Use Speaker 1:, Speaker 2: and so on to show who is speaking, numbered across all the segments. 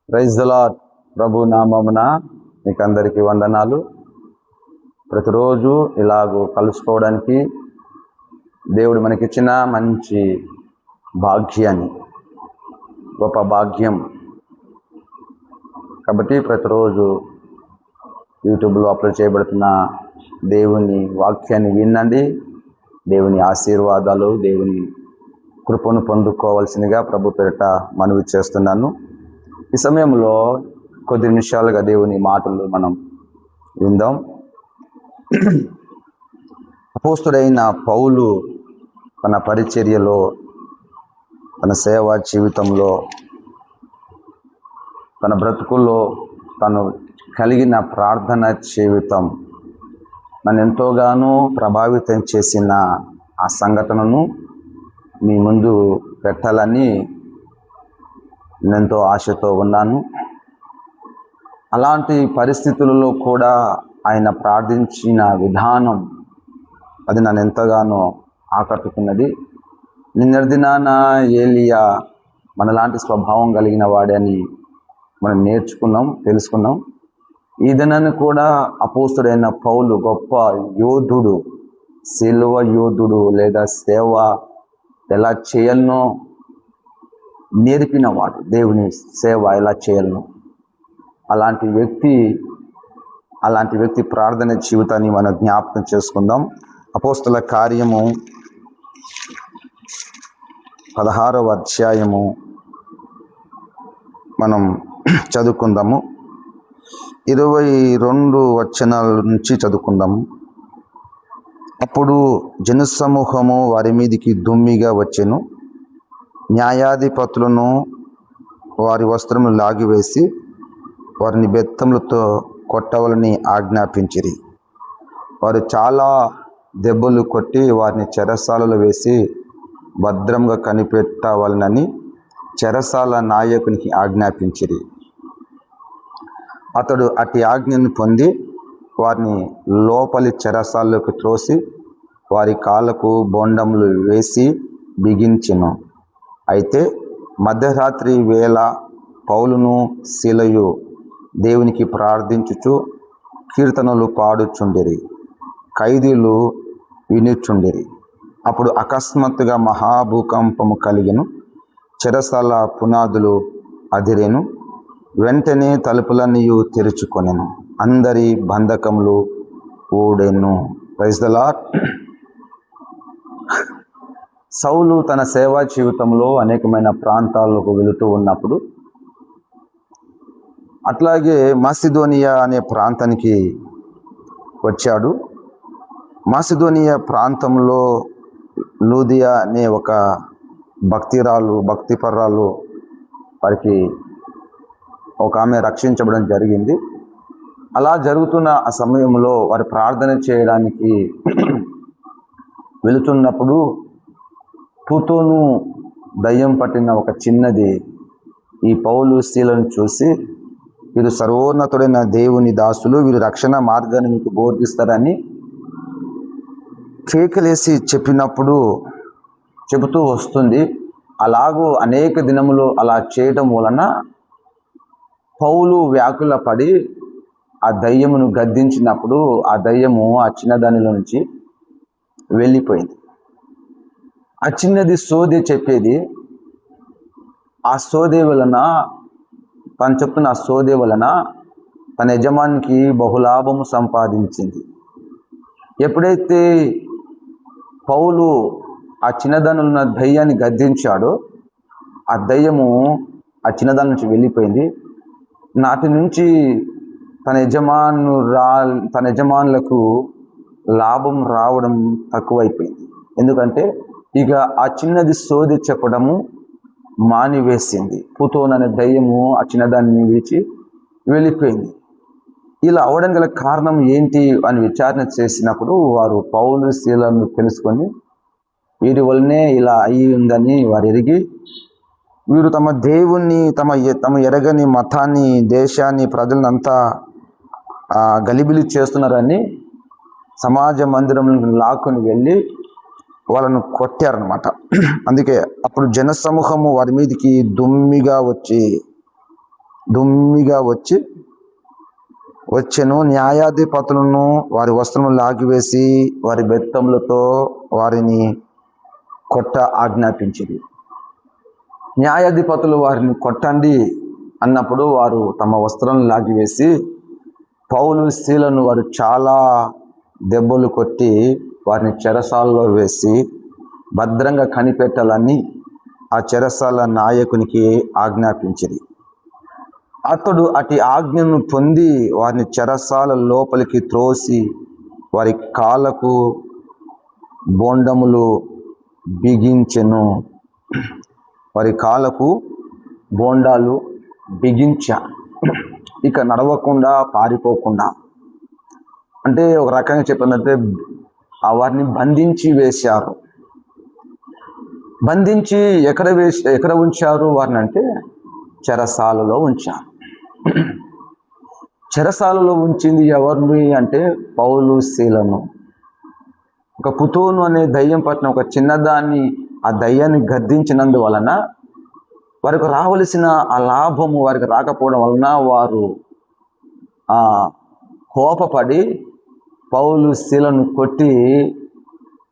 Speaker 1: Praise the lord. ప్రభు నామమున మీకు అందరికీ వందనాలు. ప్రతిరోజు ఇలాగూ కలుసుకోవడానికి దేవుడు మనకిచ్చిన మంచి భాగ్యాన్ని, గొప్ప భాగ్యం కాబట్టి ప్రతిరోజు యూట్యూబ్లో అప్లోడ్ చేయబడుతున్న దేవుని వాక్యాన్ని వినండి. దేవుని ఆశీర్వాదాలు, దేవుని కృపను పొందుకోవాల్సిందిగా ప్రభు పేరిట మనవి చేస్తున్నాను. ఈ సమయంలో కొద్ది నిమిషాలుగా దేవుని మాటలు మనం విందాం. అపోస్తుడైన పౌలు తన పరిచర్యలో, తన సేవా జీవితంలో, తన బ్రతుకుల్లో తను కలిగిన ప్రార్థన జీవితం నన్ను ఎంతోగానో ప్రభావితం చేసిన ఆ సంఘటనను మీ ముందు పెట్టాలని నేనెంతో ఆశతో ఉన్నాను. అలాంటి పరిస్థితులలో కూడా ఆయన ప్రార్థించిన విధానం అది నన్ను ఎంతగానో ఆకట్టుకున్నది. నిన్నటి దినాన ఏలియా మనలాంటి స్వభావం కలిగిన వాడని మనం నేర్చుకున్నాం, తెలుసుకున్నాం. ఈ దినాన్ని కూడా అపోస్తుడైన పౌలు గొప్ప యోధుడు, సిలువ యోధుడు, లేదా సేవ ఎలా చేయాలనో నేర్పినవాడు. దేవుని సేవ ఎలా చేయాలనో అలాంటి వ్యక్తి ప్రార్థన జీవితాన్ని మనం జ్ఞాపకం చేసుకుందాం. అపోస్తుల కార్యము 16వ అధ్యాయము మనం చదువుకుందాము. 22 వచనాల నుంచి చదువుకుందాము. అప్పుడు జనసమూహము వారి మీదికి దుమ్మిగా వచ్చెను. న్యాయాధిపతులను వారి వస్త్రములు లాగివేసి వారిని బెత్తములతో కొట్టవలని ఆజ్ఞాపించిరి. వారు చాలా దెబ్బలు కొట్టి వారిని చెరసాలలో వేసి భద్రంగా కనిపెట్టవలనని చెరసాల నాయకునికి ఆజ్ఞాపించిరి. అతడు అట్టి ఆజ్ఞను పొంది వారిని లోపలి చెరసాలకు త్రోసి వారి కాళ్ళకు బొండములు వేసి బిగించెను. అయితే మధ్యరాత్రి వేళ పౌలును శీలయు దేవునికి ప్రార్థించుచు కీర్తనలు పాడుచుండిరి. ఖైదీలు వినుచుండిరి. అప్పుడు అకస్మాత్తుగా మహాభూకంపము కలిగెను. చెరసాల పునాదులు అదిరెను. వెంటనే తలుపులన్నీ తెరుచుకొనెను. అందరి బంధకములు ఊడెను. Praise the lord. సౌలు తన సేవా జీవితంలో అనేకమైన ప్రాంతాలకు వెళుతూ ఉన్నప్పుడు, అట్లాగే మాసిదోనియా అనే ప్రాంతానికి వచ్చాడు. మాసిదోనియా ప్రాంతంలో లూదియా అనే ఒక భక్తిపర్రాలు వారికి ఒక ఆమె రక్షించబడడం జరిగింది. అలా జరుగుతున్న ఆ సమయంలో వారు ప్రార్థన చేయడానికి వెళుతున్నప్పుడు పూతోను దయ్యం పట్టిన ఒక చిన్నది ఈ పౌలు శీలను చూసి, వీరు సర్వోన్నతుడైన దేవుని దాసులు, వీరు రక్షణ మార్గాన్ని మీకు బోధిస్తారని కేకలేసి చెబుతూ వస్తుంది. అలాగూ అనేక దినములు అలా చేయడం వలన పౌలు వ్యాకుల పడి ఆ దయ్యమును గద్దించినప్పుడు ఆ దయ్యము ఆ చిన్నదానిలో నుంచి వెళ్ళిపోయింది. ఆ చిన్నది సోది చెప్పేది. ఆ సోదే వలన తన యజమానికి బహులాభము సంపాదించింది. ఎప్పుడైతే పౌలు ఆ చిన్నదానున్న దయ్యాన్ని గద్దించాడో ఆ దయ్యము ఆ చిన్నదాని నుంచి వెళ్ళిపోయింది. నాటి నుంచి తన యజమానులకు లాభం రావడం తక్కువైపోయింది. ఎందుకంటే ఇక ఆ చిన్నది సోది చెప్పడము మానివేసింది. పూతోన్ అనే దయ్యము ఆ చిన్నదాన్ని విడిచి వెళ్ళిపోయింది. ఇలా అవడం గల కారణం ఏంటి అని విచారణ చేసినప్పుడు వారు పౌలు శీలను తెలుసుకొని వీరి వల్లనే ఇలా అయి ఉందని వారు ఎరిగి, వీరు తమ దేవుణ్ణి, తమ ఎరగని మతాన్ని, దేశాన్ని, ప్రజలనంతా గలిబిలి చేస్తున్నారని సమాజ మందిరంలో లాక్కొని వెళ్ళి వాళ్ళను కొట్టారనమాట. అందుకే అప్పుడు జనసమూహము వారి మీదకి దుమ్మిగా వచ్చి దుమ్మిగా వచ్చెను. న్యాయాధిపతులను వారి వస్త్రములు లాగివేసి వారి బెత్తములతో వారిని కొట్ట ఆజ్ఞాపించింది. న్యాయాధిపతులు వారిని కొట్టండి అన్నప్పుడు వారు తమ వస్త్రాలను లాగివేసి పౌలు శీలను వారు చాలా దెబ్బలు కొట్టి వారిని చెరసాలలో వేసి భద్రంగా కనిపెట్టాలని ఆ చెరసాల నాయకునికి ఆజ్ఞాపించింది. అతడు అటు ఆజ్ఞను పొంది వారిని చెరసాల లోపలికి త్రోసి వారి కాళ్ళకు బోండములు బిగించెను. వారి కాళ్ళకు బోండాలు బిగించా, ఇక నడవకుండా పారిపోకుండా. అంటే ఒక రకంగా చెప్పాలంటే వారిని బంధించి వేశారు. బంధించి ఎక్కడ ఉంచారు వారిని అంటే చెరసాలలో ఉంచారు. చెరసాలలో ఉంచింది ఎవరిని అంటే పౌలు శీలను. ఒక పుతోను అనే దయ్యం పట్టిన ఒక చిన్నదాన్ని, ఆ దయ్యాన్ని గద్దించినందువలన వారికి రావలసిన ఆ లాభము వారికి రాకపోవడం వలన వారు కోపపడి పౌలు శీలను కొట్టి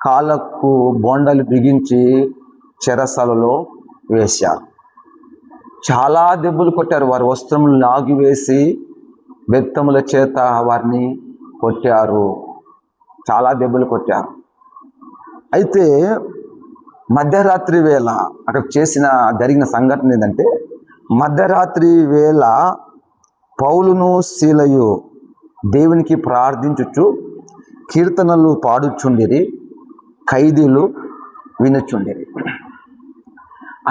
Speaker 1: కాళ్ళకు బోండాలు బిగించి చెరసాలలో వేశారు. చాలా దెబ్బలు కొట్టారు. వారి వస్త్రములు లాగివేసి బెత్తముల చేత వారిని కొట్టారు. చాలా దెబ్బలు కొట్టారు. అయితే మధ్యరాత్రి వేళ అక్కడ జరిగిన సంఘటన ఏంటంటే, మధ్యరాత్రి వేళ పౌలును శీలయు దేవునికి ప్రార్థించుచు కీర్తనలు పాడుచుండిరి, ఖైదీలు వినుచుండిరి.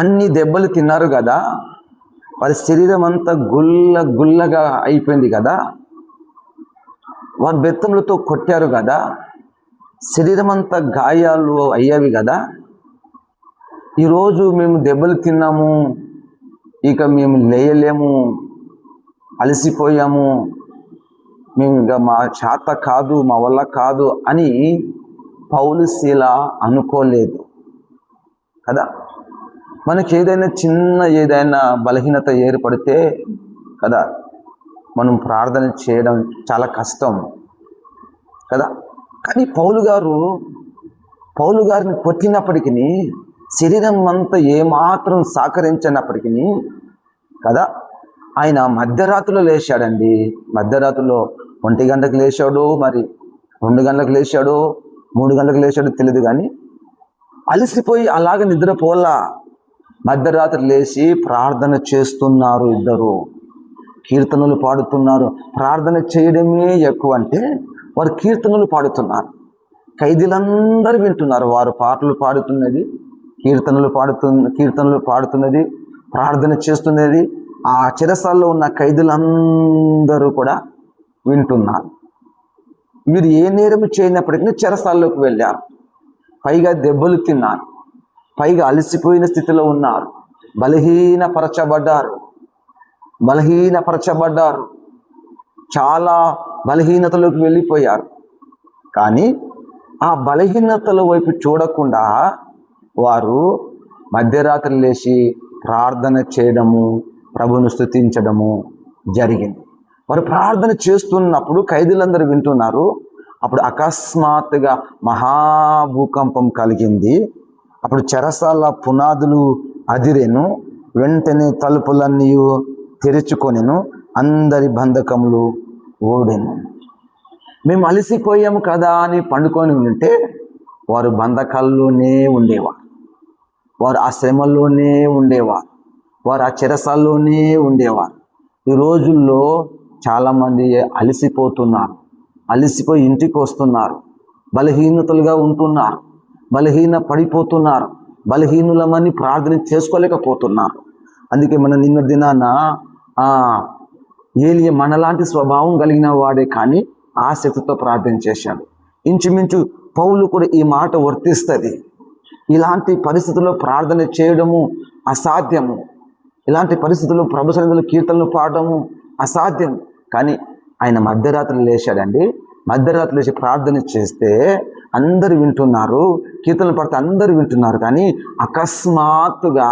Speaker 1: అన్ని దెబ్బలు తిన్నారు కదా, వారి శరీరం అంతా గుల్లగా అయిపోయింది కదా, వారి బెత్తములతో కొట్టారు కదా, శరీరం అంతా గాయాలు అయ్యేవి కదా. ఈరోజు మేము దెబ్బలు తిన్నాము, ఇక మేము లేయలేము, అలసిపోయాము, మేము ఇక మా చేత కాదు, మా వల్ల కాదు అని పౌలు శీల అనుకోలేదు కదా. మనకి ఏదైనా బలహీనత ఏర్పడితే కదా, మనం ప్రార్థన చేయడం చాలా కష్టం కదా. కానీ పౌలు గారిని కొట్టినప్పటికీ, శరీరం అంతా ఏమాత్రం సహకరించినప్పటికీ కదా, ఆయన మధ్యరాత్రిలో లేచాడండి. మధ్యరాత్రిలో 1 గంటకు లేచాడు, మరి 2 గంటలకు లేచాడు, 3 గంటలకు లేచాడు తెలియదు, కానీ అలసిపోయి అలాగ నిద్రపోలా. మధ్యరాత్రి లేచి ప్రార్థన చేస్తున్నారు. ఇద్దరు కీర్తనలు పాడుతున్నారు. ప్రార్థన చేయడమే ఎక్కువ అంటే వారు కీర్తనలు పాడుతున్నారు. ఖైదీలందరూ వింటున్నారు. వారు పాటలు పాడుతున్నది, కీర్తనలు పాడుతున్నది, ప్రార్థన చేస్తున్నది. ఆ చెరసాల్లో ఉన్న ఖైదీలందరూ కూడా వింటున్నారు. వీరు ఏ నేరం చేయనప్పటికీ చెరసాల్లోకి వెళ్ళారు. పైగా దెబ్బలు తిన్నారు, పైగా అలసిపోయిన స్థితిలో ఉన్నారు, బలహీనపరచబడ్డారు, చాలా బలహీనతలోకి వెళ్ళిపోయారు. కానీ ఆ బలహీనతల వైపు చూడకుండా వారు మధ్యరాత్రి లేచి ప్రార్థన చేయడము, ప్రభువును స్తుతించడము జరిగింది. వారు ప్రార్థన చేస్తున్నప్పుడు ఖైదీలందరూ వింటున్నారు. అప్పుడు అకస్మాత్తుగా మహాభూకంపం కలిగింది. అప్పుడు చెరసాల పునాదులు అదిరెను. వెంటనే తలుపులన్నీ తెరుచుకొనెను, అందరి బంధకములు ఓడెను. మేము అలసిపోయాము కదా అని పండుకొని ఉంటే వారు బంధకాల్లోనే ఉండేవారు, వారు ఆ శ్రమల్లోనే ఉండేవారు, వారు ఆ చెరసాల్లోనే ఉండేవారు. ఈ రోజుల్లో చాలామంది అలసిపోయి ఇంటికి వస్తున్నారు, బలహీనతలుగా ఉంటున్నారు, బలహీన పడిపోతున్నారు, బలహీనులమని ప్రార్థన చేసుకోలేకపోతున్నారు. అందుకే మన నిన్న దినాన ఏలియా మనలాంటి స్వభావం కలిగిన వాడే, కానీ ఆసక్తితో ప్రార్థన చేశాడు. ఇంచుమించు పౌలు కూడా ఈ మాట వర్తిస్తుంది. ఇలాంటి పరిస్థితుల్లో ప్రార్థన చేయడము అసాధ్యము, ఇలాంటి పరిస్థితుల్లో ప్రభు సన్నిధిలో కీర్తనలు పాడడము అసాధ్యం. కానీ ఆయన మధ్యరాత్రి లేచాడండి. మధ్యరాత్రి లేచి ప్రార్థన చేస్తే అందరు వింటున్నారు, కీర్తనలు పాడితే అందరు వింటున్నారు. కానీ అకస్మాత్తుగా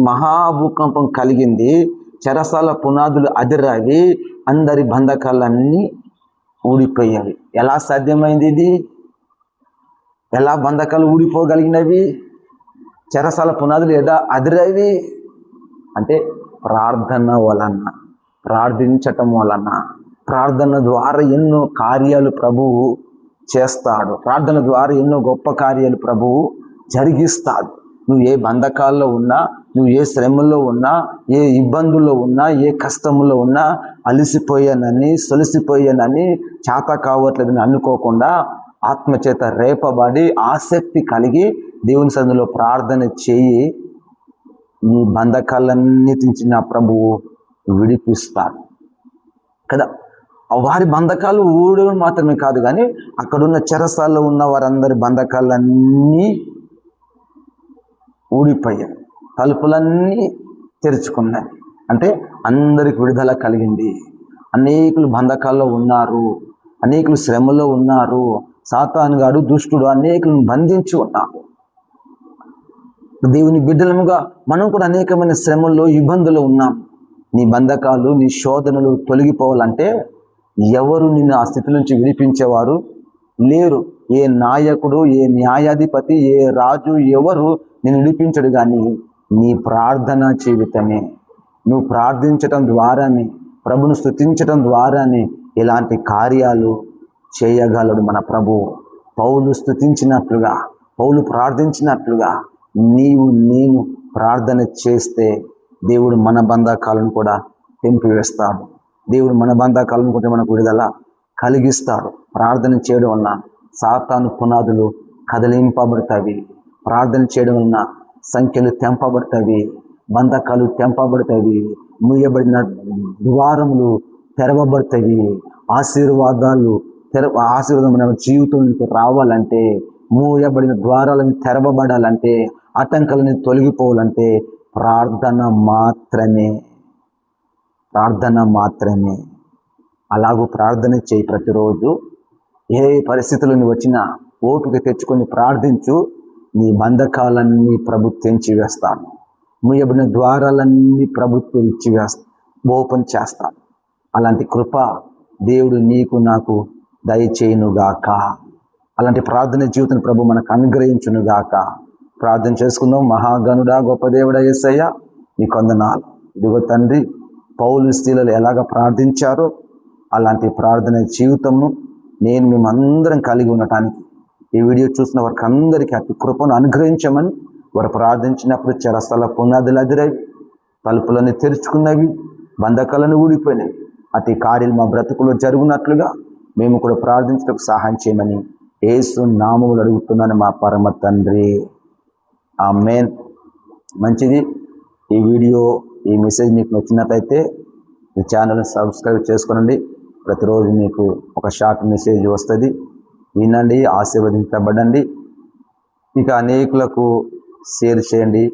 Speaker 1: మహాభూకంపం కలిగింది. చెరసాల పునాదులు అదిరావి, అందరి బంధకాలన్నీ ఊడిపోయాయి. ఎలా సాధ్యమైంది ఇది? ఎలా బంధకాలు ఊడిపోగలిగినవి? చెరసాల పునాదులు ఎలా అదిరావి అంటే ప్రార్థన వలన, ప్రార్థించటం వలన. ప్రార్థన ద్వారా ఎన్నో కార్యాలు ప్రభువు చేస్తాడు. ప్రార్థన ద్వారా ఎన్నో గొప్ప కార్యాలు ప్రభువు జరిగిస్తాడు. నువ్వు ఏ బంధకాల్లో ఉన్నా, నువ్వు ఏ శ్రమలో ఉన్నా, ఏ ఇబ్బందుల్లో ఉన్నా, ఏ కష్టంలో ఉన్నా, అలసిపోయానని, సొలిసిపోయానని, చేత కావట్లేదని అనుకోకుండా ఆత్మచేత రేపబడి ఆసక్తి కలిగి దేవుని సన్నిధిలో ప్రార్థన చేయి. నీ బంధకాలన్నిటించి నా ప్రభువు విడిపిస్తాడు కదా. వారి బంధకాలు ఊడడం మాత్రమే కాదు, కానీ అక్కడున్న చెరసాల్లో ఉన్న వారందరి బంధకాలన్నీ ఊడిపోయాయి, తలుపులన్నీ తెరుచుకున్నాయి. అంటే అందరికి విడుదల కలిగింది. అనేకులు బంధకాల్లో ఉన్నారు, అనేకులు శ్రమలో ఉన్నారు. సాతానుగాడు, దుష్టుడు అనేకులను బంధించి ఉన్నారు. దేవుని బిడ్డలముగా మనం కూడా అనేకమైన శ్రమల్లో, ఇబ్బందులు ఉన్నాం. నీ బంధకాలు, నీ శోధనలు తొలగిపోవాలంటే ఎవరు నిన్ను ఆ స్థితి నుంచి విడిపించేవారు లేరు. ఏ నాయకుడు, ఏ న్యాయాధిపతి, ఏ రాజు ఎవరు నిన్ను విడిపించడు. కానీ నీ ప్రార్థన జీవితమే, నువ్వు ప్రార్థించటం ద్వారానే, ప్రభును స్తుతించటం ద్వారానే ఇలాంటి కార్యాలు చేయగలడు మన ప్రభువు. పౌలు స్తుతించినట్లుగా, పౌలు ప్రార్థించినట్లుగా నేను ప్రార్థన చేస్తే దేవుడు మన బంధకాలను కూడా తెంపివేస్తాడు. దేవుడు మన బంధకాలను కూడా మనకు విడుదల కలిగిస్తాడు. ప్రార్థన చేయడం వలన సాతాను పునాదులు కదిలింపబడతాయి. ప్రార్థన చేయడం వలన సంఖ్యలు తెంపబడతాయి, బంధకాలు తెంపబడతాయి, మూయబడిన ద్వారములు తెరవబడతాయి. ఆశీర్వాదం మన జీవితంలోకి రావాలంటే, మూయబడిన ద్వారాలను తెరవబడాలంటే, ఆటంకాలని తొలగిపోవాలంటే ప్రార్థన మాత్రమే. అలాగూ ప్రార్థన చేయి. ప్రతిరోజు ఏ పరిస్థితులను వచ్చినా ఓపిక తెచ్చుకొని ప్రార్థించు. నీ బంధకాలన్నీ ప్రభు తెంచివేస్తాను. మూయబడిన ద్వారాలన్నీ ప్రభు ఓపెన్ చేస్తాను. అలాంటి కృప దేవుడు నీకు నాకు దయచేయునుగాక. అలాంటి ప్రార్థన జీవితం ప్రభు మనకు అనుగ్రహించునుగాక. ప్రార్థన చేసుకుందాం. మహాగణుడా, గొప్ప దేవుడా యేసయ్య, నీకు వందనాలు. ఇదిగో తండ్రి, పౌలు స్త్రీలు ఎలాగ ప్రార్థించారో అలాంటి ప్రార్థన జీవితము నేను మేమందరం కలిగి ఉండటానికి ఈ వీడియో చూసిన వారికి అందరికీ అతి కృపను అనుగ్రహించమని, వారు ప్రార్థించినప్పుడు చెరసాల పునాదులు అదిరవి, తలుపులను తెరుచుకున్నవి, బంధకాలను ఊడిపోయినవి. అతి కార్యాలు మా బ్రతుకులో జరుగునట్లుగా మేము కూడా ప్రార్థించడానికి సహాయం చేయమని యేసు నామములో అడుగుతున్నాను మా పరమ తండ్రి. ఆమేన్. మంచిది. ఈ వీడియో, ఈ మెసేజ్ మీకు నచ్చినట్లయితే ఈ ఛానల్ని సబ్స్క్రైబ్ చేసుకోనండి. ప్రతిరోజు మీకు ఒక షార్ట్ మెసేజ్ వస్తుంది. వినండి, ఆశీర్వదించబడండి. ఇంకా అనేకులకు షేర్ చేయండి.